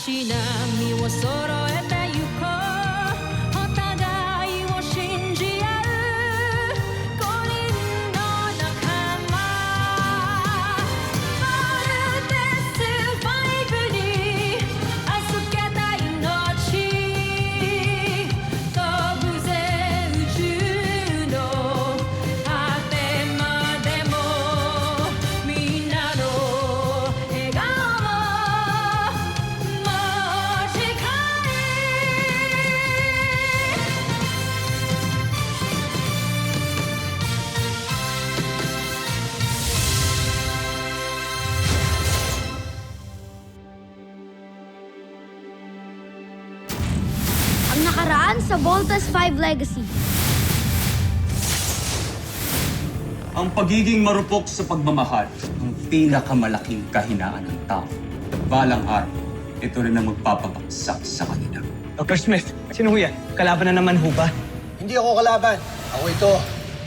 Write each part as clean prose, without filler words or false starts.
しなみを揃えてゆこうお互いを信じ合う五人の仲間まるでスファイブに預けた命飛ぶぜ宇宙の果てまでもみんなの笑顔もも近いAng nakaraan sa Voltas 5 Legacy. Ang pagiging marupok sa pagmamahal, ang pinakamalaking kahinaan ng tao. At balang araw, ito rin ang magpapabagsak sa kanila. Dr. Smith, sino ho yan? Kalaban na naman ho ba? Hindi ako kalaban. Ako ito,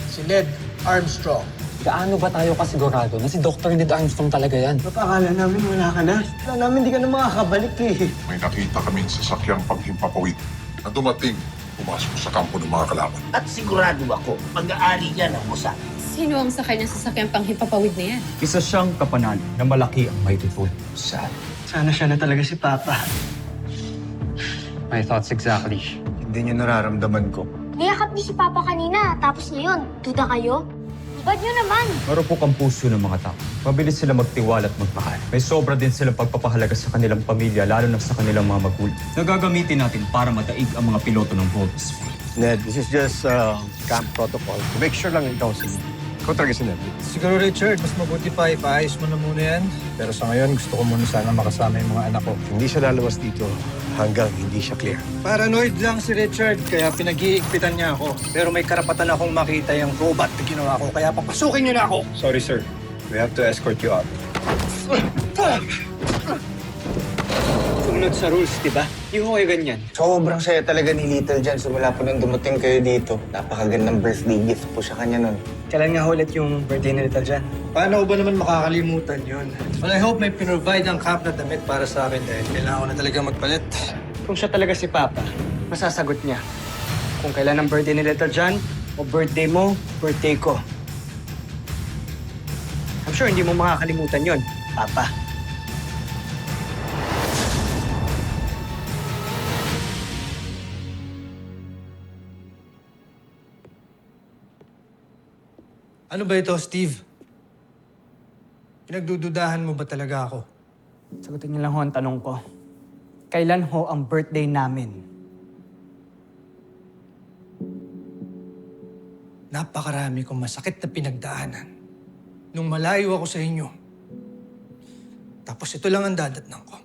si Ned Armstrong. Gaano ba tayo kasigurado na si Dr. Ned Armstrong talaga yan? Akala namin wala ka na. Akala namin hindi ka na makakabalik eh. May nakita kaming sasakyang paghimpapawid na dumating, pumasok sa kampo ng mga kalaban. At sigurado ako, mag-aari yan ang Mossad. Sino ang sakay ng sasakyang panghimpapawid na yan? Isa siyang kapanalo na malaki ang may tutulong sa Sana siya na talaga si Papa. My thoughts exactly. Hindi niyo nararamdaman ko. Niyakap niyo si Papa kanina, tapos ngayon, duda kayo? Ibad niyo naman. Marupok ang puso ng mga tao. Mabilis sila magtiwala at magmahal. May sobra din silang pagpapahalaga sa kanilang pamilya, lalo na sa kanilang mga magulang. Nagagamitin natin para madaig ang mga piloto ng Voltas. Ned, this is just camp protocol. To make sure lang ikaw si Ikaw talaga si Ned. Siguro, Richard, mas mabuti pa ipaayos mo na muna yan. Pero sa ngayon, gusto ko muna sana makasama yung mga anak ko. Hindi siya lalabas dito hanggang hindi siya clear. Paranoid lang si Richard, kaya pinag-iigpitan niya ako. Pero may karapatan akong makita yung robot na ginawa ko, kaya papasukin niyo na ako! Sorry, sir. We have to escort you out. Sumunod sa rules, di ba? Hindi ho kayo ganyan. Sobrang saya talaga ni Little John simula po nung dumating kayo dito. Napakagandang birthday gift po sa kanya nun. Kailan nga ulit yung birthday ni Little John? Paano ko ba naman makakalimutan yun? Well, I hope may pinrovide ang camp na damit para sa akin dahil kailangan ko na talaga magpalit. Kung siya talaga si Papa, masasagot niya. Kung kailan ang birthday ni Little John, o birthday mo, birthday ko. I'm sure hindi mo makakalimutan yon, Papa. Ano ba ito, Steve? Pinagdududahan mo ba talaga ako? Sagutin niyo lang ho ang tanong ko. Kailan ho ang birthday namin? Napakarami kong masakit na pinagdaanan. Nung malayo ako sa inyo. Tapos ito lang ang dadatnan ko.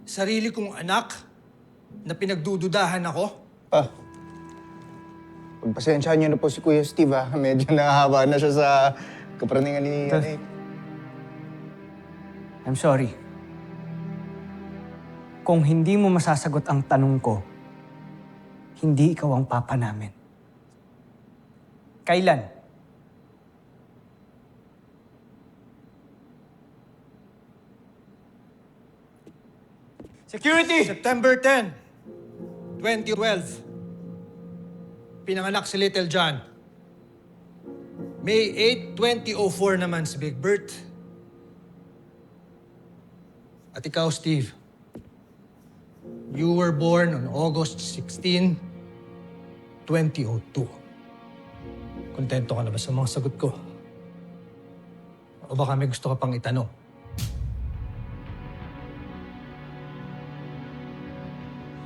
Sarili kong anak na pinagdududahan ako. Pagpasensyahan niyo na po si Kuya Steve, ha? Medyo nakahaba na siya sa kapraningan ni Nick. I'm sorry. Kung hindi mo masasagot ang tanong ko, hindi ikaw ang papa namin. Kailan? Security! September 10, 2012. Pinanganak si Little John. May 8, 2004 naman si Big Bert. At ikaw, Steve. You were born on August 16, 2002. Kontento ka na ba sa mga sagot ko? O baka may gusto ka pang itanong?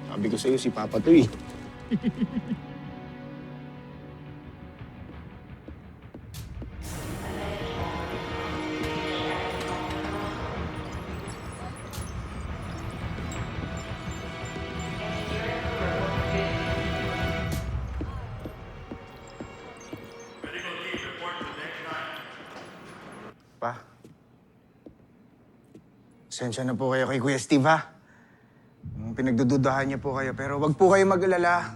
Sabi ko sa'yo, si Papa to eh. Pa, pasensya na po kayo kay Kuya Steve, ha? Pinagdududahan niya po kayo, pero wag po kayo mag-alala.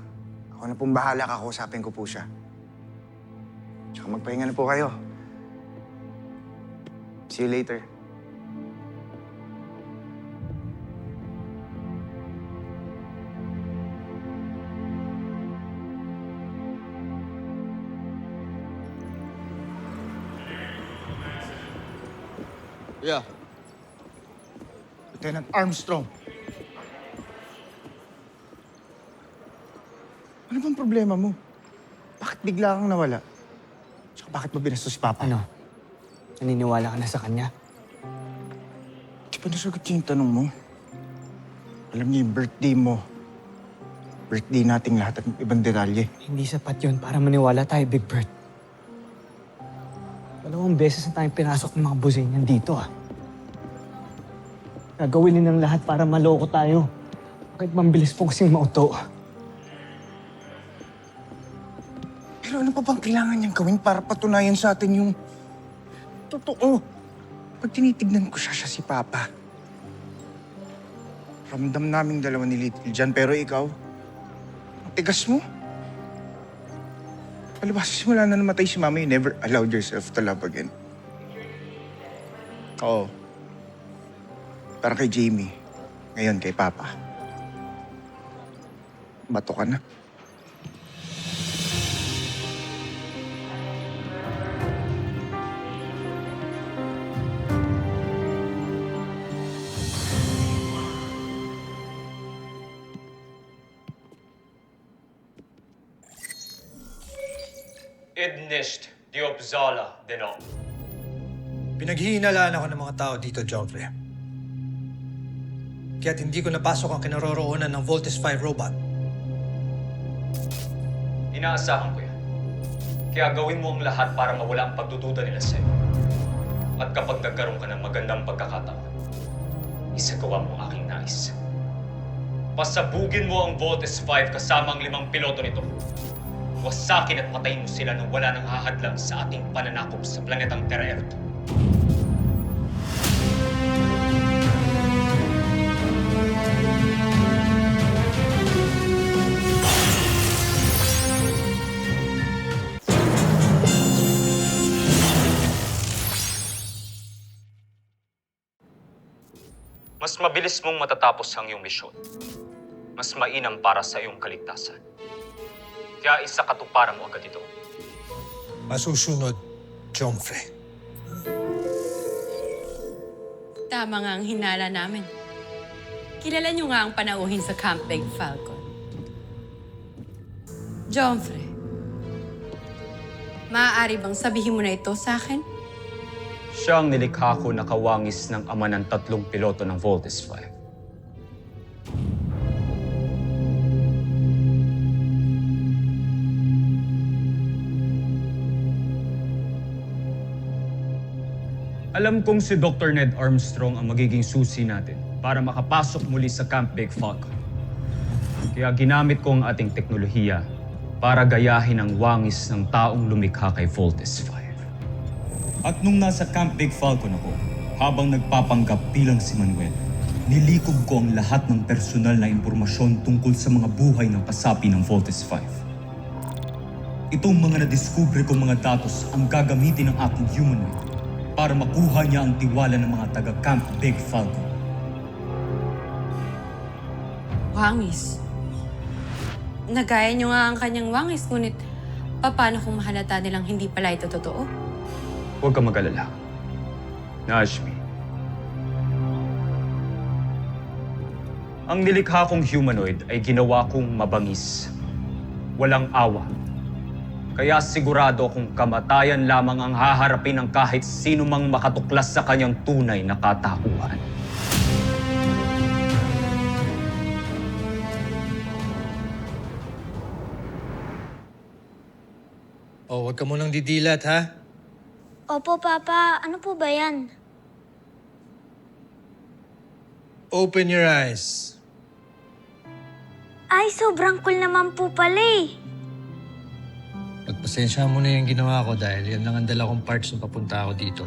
Ako na pong bahala, kakausapin ko po siya. Tsaka magpahinga na po kayo. See you later. Yeah. Lieutenant Armstrong. Ano bang problema mo? Bakit bigla kang nawala? Tsaka bakit mo binastos si Papa? Ano? Naniniwala ka na sa kanya? Di ba nasagot niya yung tanong mo? Alam niya yung birthday mo. Birthday nating lahat at ibang detalye. Hindi sapat yun para maniwala tayo, Big Bird. 2 beses na tayong pinasok ng mga businyan dito, ah. Gagawin nilang lahat para maloko tayo. Bakit mambilis po kasing mauto? Pero ano pa bang kailangan niyang gawin para patunayan sa atin yung totoo? Pag tinitignan ko siya si Papa. Ramdam naming dalawa ni Little John, pero ikaw, ang tigas mo. Palibas, simula na namatay si Mama, you never allowed yourself to love again. Oo. Para kay Jamie, ngayon kay Papa. Bato ka na. Idnisht Diopzala Deno. Pinaghihinalaan ako ng mga tao dito, Joffrey. Kaya't hindi ko napasok ang kinaroroonan ng Voltes 5 robot. Inaasahan ko yan. Kaya gawin mo ang lahat para mawala ang pagdududa nila sa'yo. At kapag nagkaroon ka ng magandang pagkakataon, isagawa mo ang aking nais. Pasabugin mo ang Voltes 5 kasama ang 5 piloto nito. Wasakin at patayin mo sila nang wala nang hahadlang sa ating pananakop sa planetang Terra Erto. Mas mabilis mong matatapos ang iyong misyon. Mas mainam para sa iyong kaligtasan. Kaya isa katuparan mo agad ito. Masusunod, Joffrey. Tama nga ang hinala namin. Kilala niyo nga ang panauhin sa Camp Big Falcon. Joffrey, maaari bang sabihin mo na ito sa akin? Siya ang nilikha ko na kawangis ng ama ng 3 piloto ng Voltes 5. Alam kong si Dr. Ned Armstrong ang magiging susi natin para makapasok muli sa Camp Big Falcon. Kaya ginamit ko ang ating teknolohiya para gayahin ang wangis ng taong lumikha kay Voltes 5. At nung nasa Camp Big Falcon ako, habang nagpapanggap bilang si Manuel, nilikob ko ang lahat ng personal na impormasyon tungkol sa mga buhay ng kasapi ng Voltes 5. Itong mga nadiskubre kong mga datos ang gagamitin ng aking humanoid para makuha niya ang tiwala ng mga taga-Camp Big Falcon. Wangis. Nagaya niyo nga ang kanyang wangis, ngunit paano kung mahalata nilang hindi pala ito totoo? Huwag kang mag-alala. Najmi. Ang nilikha kong humanoid ay ginawa kong mabangis. Walang awa. Kaya sigurado akong kamatayan lamang ang haharapin ng kahit sino mang makatuklas sa kanyang tunay na katauhan. Oh, huwag ka munang didilat, ha? Opo, Papa. Ano po ba yan? Open your eyes. Ay, sobrang cool naman po pala eh. Pagpasensya mo na yung ginawa ko dahil yan lang ang dala kong parts nung papunta ako dito.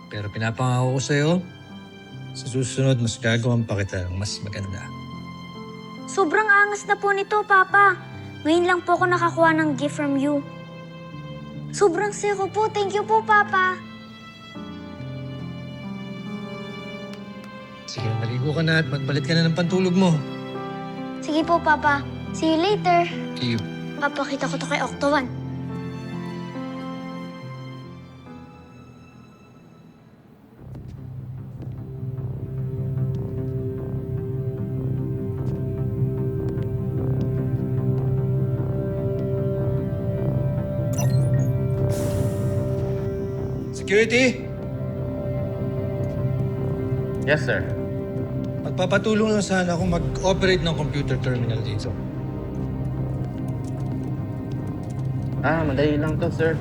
Pero pinapangako ko sa'yo, sa susunod mas gagawin pa kita ng mas maganda. Sobrang angas na po nito, Papa. Ngayon lang po ako nakakuha ng gift from you. Sobrang saya ko po. Thank you po, Papa. Sige, naligo ka na at magpalit ka na ng pantulog mo. Sige po, Papa. See you later. See you. Papakita ko to kay Octo 1. Security, Yes, sir. magpapatulong lang sana ako mag-operate ng computer terminal dito. Madali lang to, sir.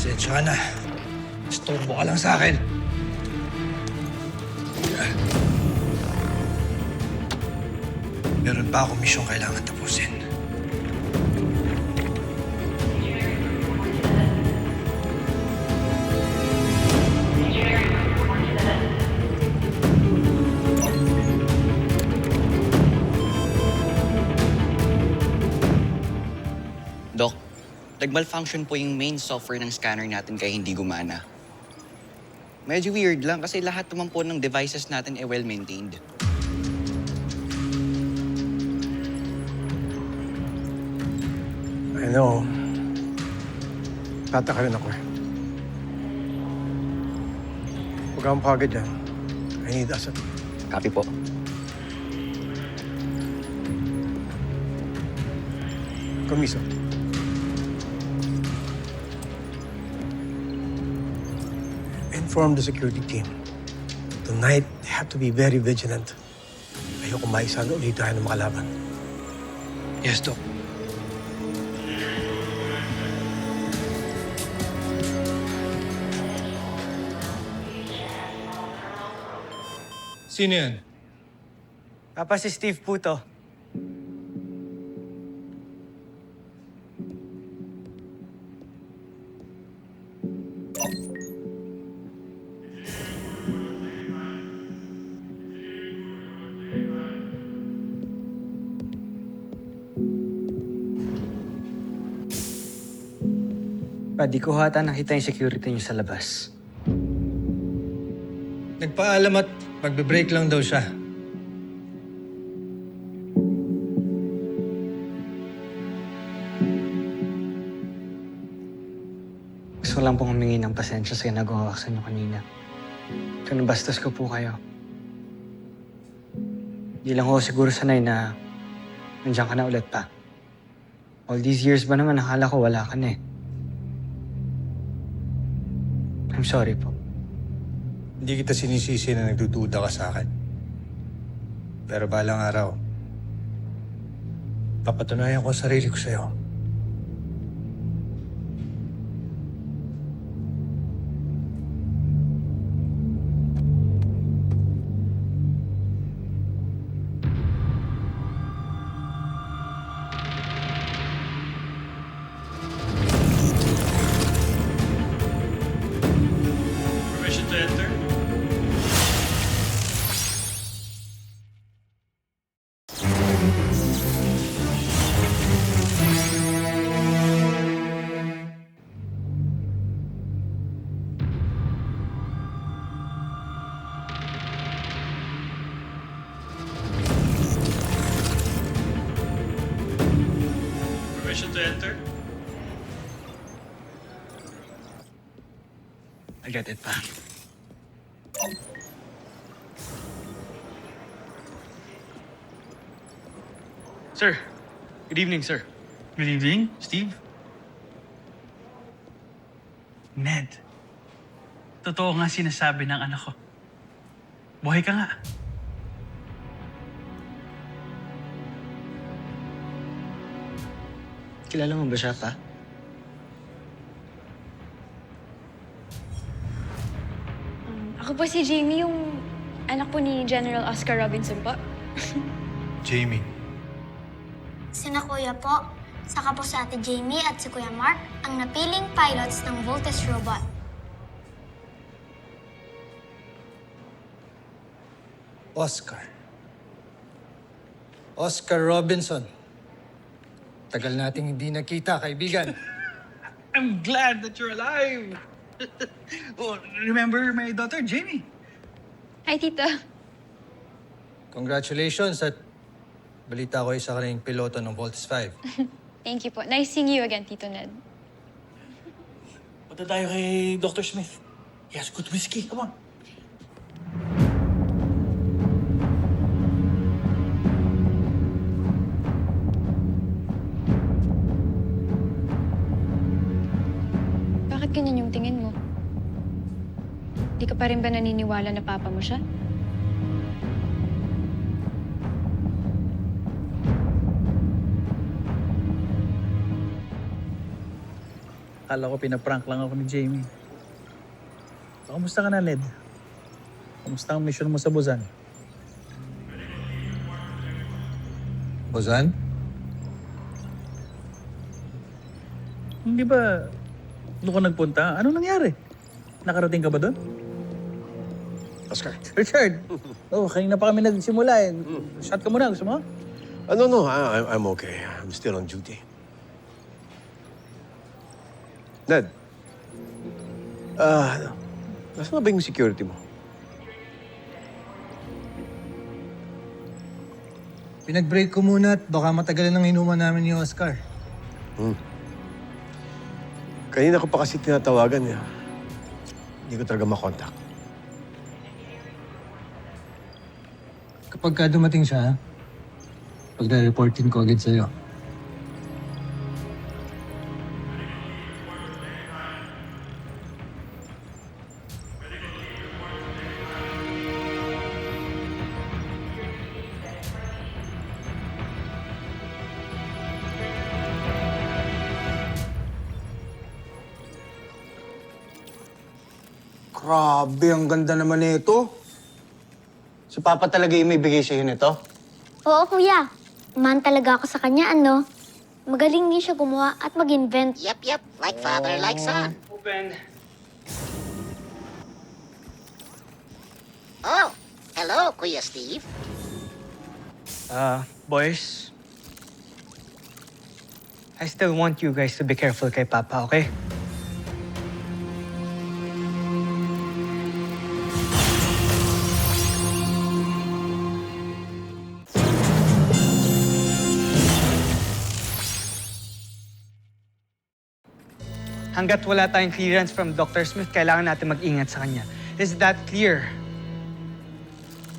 Pasensya ka na. Istorbo ka lang sa akin. Meron pa akong misyong kailangan tapusin. Doc, nag-malfunction po yung main software ng scanner natin kaya hindi gumana. Medyo weird lang kasi lahat naman po ng devices natin ay well-maintained. I know. Tataka rin ako eh. Huwag kang pagod dyan. I need asset. Copy po. Komiso. Inform the security team. Tonight, they have to be very vigilant. Ayoko maisalo ulit tayo ng makalaban. Yes, Doc. Sino yan? Papa, si Steve po to. Pa, di ko hata nakita yung security niyo sa labas. Nagpaalam at magbe-break lang daw siya. Gusto ko lang pong humingi ng pasensya sa ginagawa ko sa inyo kanina. Kung nabastos ko po kayo. Di lang ako siguro sanay na nandiyan ka na ulit pa. All these years ba naman, nakala ko wala ka na eh. I'm sorry po. Hindi kita sinisisi na nagdududa ka sa akin. Pero balang araw, papatunayan ko ang sarili ko sa'yo. Permission to enter? Permission to enter? I get it pa. Sir, good evening, sir. Good evening, Steve. Ned, totoo nga sinasabi ng anak ko. Buhay ka nga. Kilala mo ba siya pa? Ako po si Jamie, yung anak po ni General Oscar Robinson po. Jamie. Sina Kuya po, saka po si Ate Jamie at si Kuya Mark, ang napiling pilots ng Voltes Robot. Oscar. Oscar Robinson. Tagal nating hindi nakita, kaibigan. I'm glad that you're alive. Oh, remember my daughter, Jamie? Hi, Tita. Congratulations at balita ko isa ka rin piloto ng Voltes 5. Thank you po. Nice seeing you again, Tito Ned. Punta tayo kay Dr. Smith. He has good whiskey. Come on. Bakit ganyan yung tingin mo? Di ka pa rin ba naniniwala na papa mo siya? Akala ko pinaprank lang ako ni Jamie. Kamusta ka na, Ned? Kamusta ang mission mo sa Buzan? Bozan? Hindi ba doon ka nagpunta? Ano nangyari? Nakarating ka ba doon? Oscar. Richard! Oh, kanina pa kami nagsimula eh. Shot ka muna. Gusto mo? No, I'm okay. I'm still on duty. Ned, nasaan na ba yung security mo? Pinag-break ko muna at baka matagalan ng inuman namin ni Oscar. Kanina ko pa kasi tinatawagan niya. Hindi ko talaga makontak. Kapag ka dumating siya, pagre-reportin ko agad sa'yo. Grabe, ang ganda naman nito. Si Papa talaga yung may bigay sa'yo nito? Oo, kuya. Man talaga ako sa kanya, ano? Magaling din siya gumawa at mag-invent. Yep. Like father, like son. Open. Oh, hello, Kuya Steve. Boys. I still want you guys to be careful kay Papa, okay? Hanggat wala tayong clearance from Dr. Smith, kailangan natin mag-ingat sa kanya. Is that clear?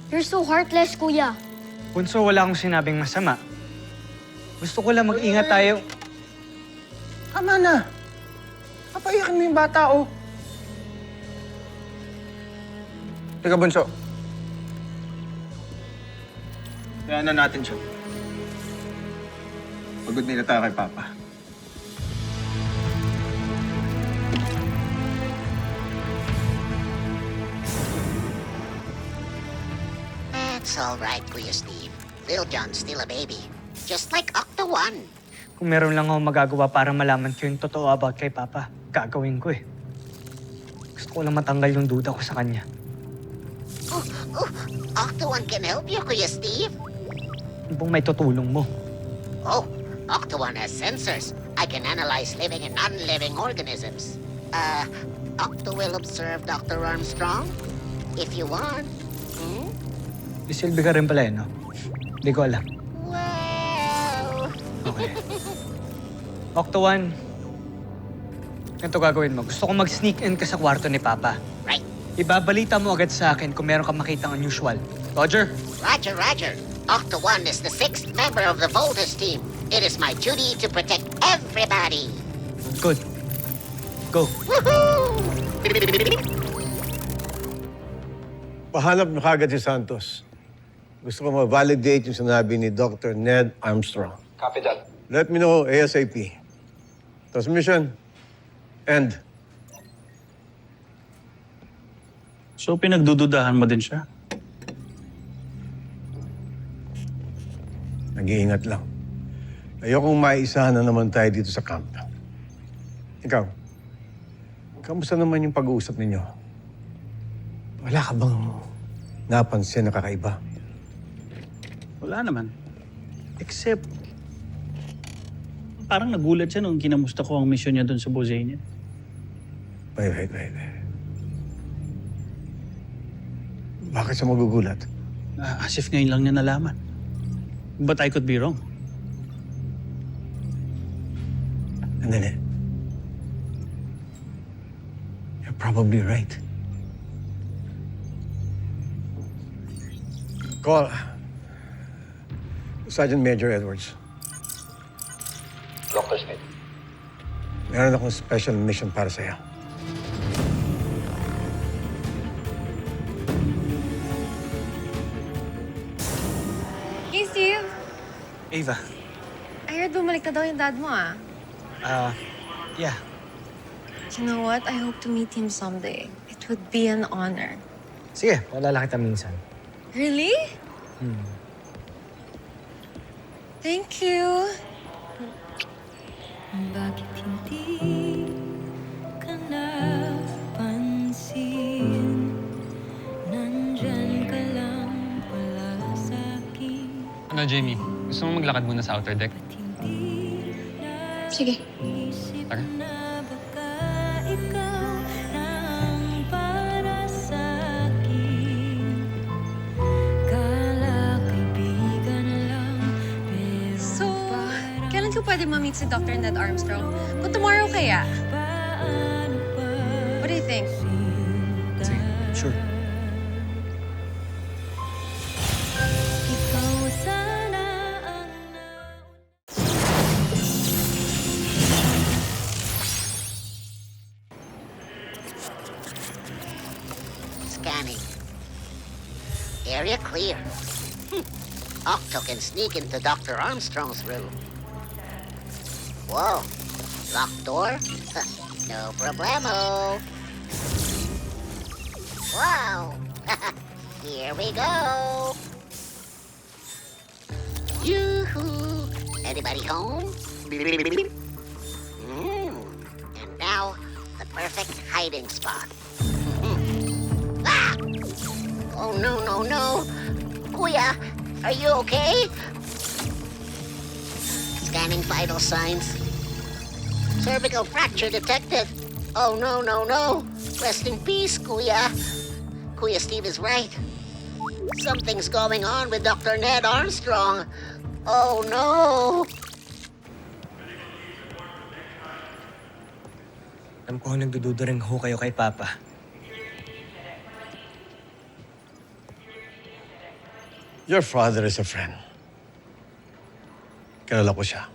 You're so heartless, kuya. Bunso, wala akong sinabing masama. Gusto ko lang mag-ingat tayo. Tama na. Papayakin mo yung bata, oh. Teka, Bunso. Kaya na natin siya. Pagod nila tayo kay Papa. It's all right, Kuya Steve. Lil John's still a baby. Just like Octo One. Kung meron lang akong magagawa para malaman ko yung totoo about kay Papa, gagawin ko eh. Gusto ko lang matanggal yung duda ko sa kanya. Octo One can help you, Kuya Steve. Ano bang may tutulong mo? Oh, Octo One has sensors. I can analyze living and non-living organisms. Octo will observe Dr. Armstrong if you want. Isilbi ka rin pala eh, no? Hindi ko alam. Wow! Okay. Octo One, ganito gagawin mo. Gusto ko mag-sneak in ka sa kwarto ni Papa. Right. Ibabalita mo agad sa akin kung meron kang makitang unusual. Roger? Roger. Octo One is the 6th member of the Voltus team. It is my duty to protect everybody. Good. Go. Woohoo! Pahanap na kagad si Santos. Gusto ko ma-validate yung sinabi ni Dr. Ned Armstrong. Copy that. Let me know ASAP. Transmission. End. So pinagdududahan mo din siya? Nag-iingat lang. Ayokong maisahan na naman tayo dito sa camp. Ikaw, kamusta naman yung pag-uusap ninyo? Wala ka bang napansin na kakaiba? Wala naman. Except, parang nagulat siya nung kinamusta ko ang mission niya doon sa Bosenia. Wait. Bakit siya magugulat? As if ngayon lang niya nalaman. But I could be wrong. Andali. You're probably right. Call Sergeant Major Edwards. Dr. Smith. Meron akong special mission para sa'yo. Hey, Steve! Ava, I heard bumalik na daw yung dad mo, ah. yeah. You know what? I hope to meet him someday. It would be an honor. Sige, wala kita minsan. Really? Thank you. Bakit hindi ka napansin? Nandyan ka lang pala sa'kin. Ano, Jamie? Gusto mo maglakad muna sa outer deck? Sige. Tara. Na baka ikaw nang para sa'kin. Kala kaibigan lang, pero So, kailan ko pwede ma-meet si Dr. Ned Armstrong? Kung tomorrow kaya? paano pa What do you think? Sige, sure. ikaw sana ang Scanning. Area clear. Octo can sneak into Dr. Armstrong's room. Whoa. Locked door? No problemo. Wow. Here we go. Yoo-hoo. Anybody home? And now, the perfect hiding spot. Ah! Oh, no. Kuya, are you okay? Scanning vital signs. Cervical fracture detected. Oh, no. Rest in peace, Kuya. Kuya Steve is right. Something's going on with Dr. Ned Armstrong. Oh, no. Alam ko nagdududa rin ho kayo kay Papa. Your father is a friend. Kilala ko siya.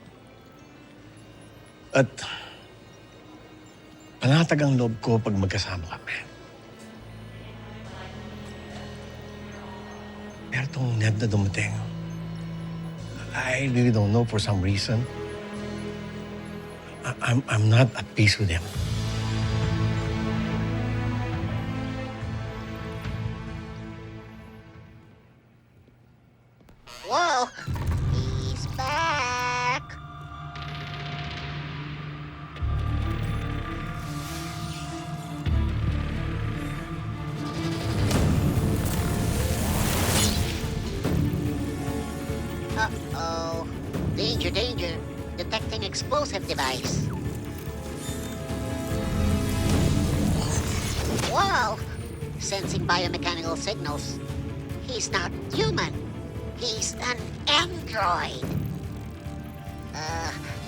At panatag ang loob ko pag magkasama kami. Pero itong Ned na dumating, I really don't know for some reason. I'm not at peace with him. Whoa. He's back. Uh-oh. Danger. Detecting explosive device. Wow. Sensing biomechanical signals. He's not human. He's an android.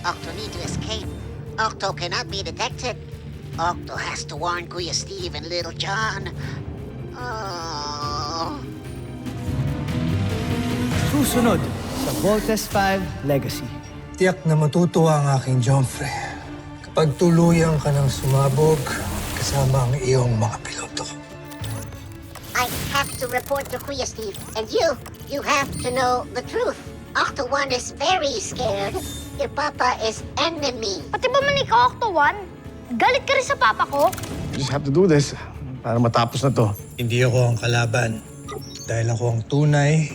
Octo need to escape. Octo cannot be detected. Octo has to warn Kuya Steve and Little John. Oh. Susunod sa Voltes 5 Legacy. Tiyak na matutuwa ang aking Jomfrey kapag tuluyan ka ng sumabog kasama ang iyong mga piloto. I have to report to Kuya Steve. And you have to know the truth. Octo 1 is very scared. Your papa is enemy. Pati ba man ikaw, Octo 1? Galit ka rin sa papa ko? We just have to do this para matapos na to. Hindi ako ang kalaban dahil ako ang tunay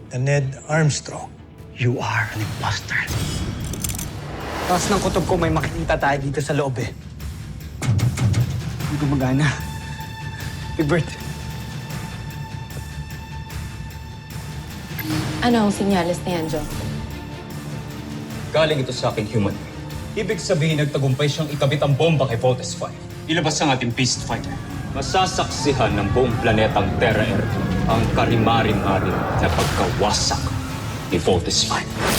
na Ned Armstrong. You are an imposter. Taas ng kutob ko, may makikita tayo dito sa loob eh. Hindi gumagana. Big Bert. Ano ang sinyalis na yan, Joe? Galing ito sa aking human. Ibig sabihin nagtagumpay siyang ikabit ang bomba kay Voltes 5. Ilabas ang ating beast fighter. Masasaksihan ng buong planetang Terra Earth ang karimarim-arim na pagkawasak ni Voltes 5.